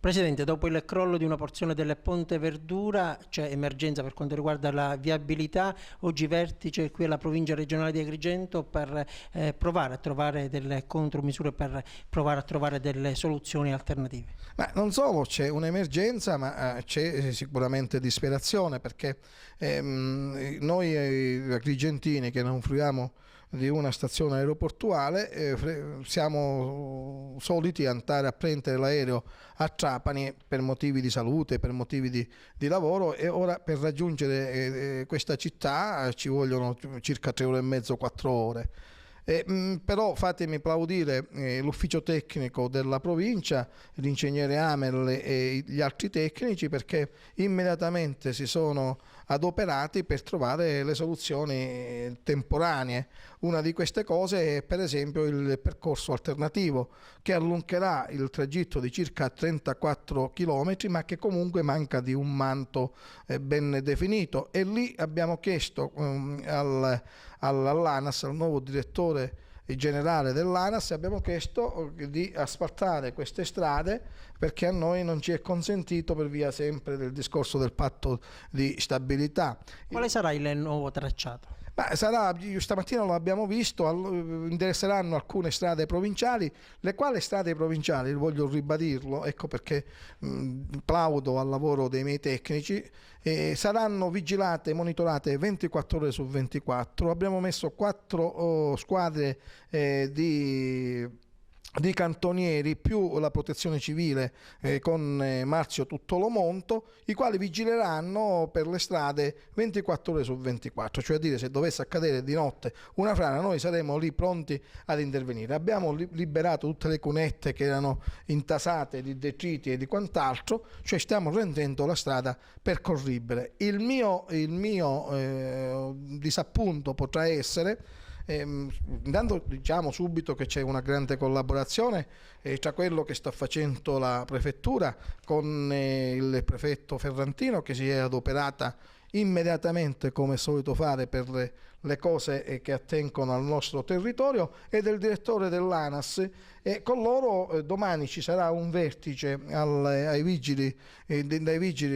Presidente, dopo il crollo di una porzione del Ponte Verdura c'è emergenza per quanto riguarda la viabilità. Oggi vertice qui alla provincia regionale di Agrigento per provare a trovare delle contromisure, per provare a trovare delle soluzioni alternative. Ma non solo c'è un'emergenza, ma c'è sicuramente disperazione, perché noi agrigentini che non fruiamo di una stazione aeroportuale siamo soliti andare a prendere l'aereo a Trapani per motivi di salute, per motivi di lavoro, e ora per raggiungere questa città ci vogliono circa 3 ore e mezzo, 4 ore. Però fatemi plaudire l'ufficio tecnico della provincia, l'ingegnere Amel e gli altri tecnici, perché immediatamente si sono adoperati per trovare le soluzioni temporanee. Una di queste cose è per esempio il percorso alternativo, che allungherà il tragitto di circa 34 km, ma che comunque manca di un manto ben definito, e lì abbiamo chiesto all'ANAS, al nuovo direttore generale dell'ANAS, abbiamo chiesto di asfaltare queste strade, perché a noi non ci è consentito per via sempre del discorso del patto di stabilità. Quale sarà il nuovo tracciato? Stamattina lo abbiamo visto, interesseranno alcune strade provinciali, le quali strade provinciali, voglio ribadirlo, ecco perché plaudo al lavoro dei miei tecnici, saranno vigilate e monitorate 24 ore su 24. Abbiamo messo 4 squadre di cantonieri più la protezione civile con Marzio Tuttolomonto, i quali vigileranno per le strade 24 ore su 24, cioè a dire, se dovesse accadere di notte una frana noi saremo lì pronti ad intervenire. Abbiamo liberato tutte le cunette che erano intasate di detriti e di quant'altro, cioè stiamo rendendo la strada percorribile. Il mio disappunto potrà essere, intanto diciamo subito che c'è una grande collaborazione tra quello che sta facendo la prefettura con il prefetto Ferrantino, che si è adoperata immediatamente, come è solito fare, per le cose che attengono al nostro territorio, e del direttore dell'ANAS, e con loro domani ci sarà un vertice dai vigili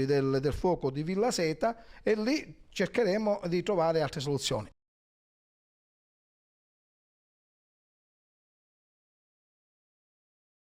del fuoco di Villa Seta, e lì cercheremo di trovare altre soluzioni.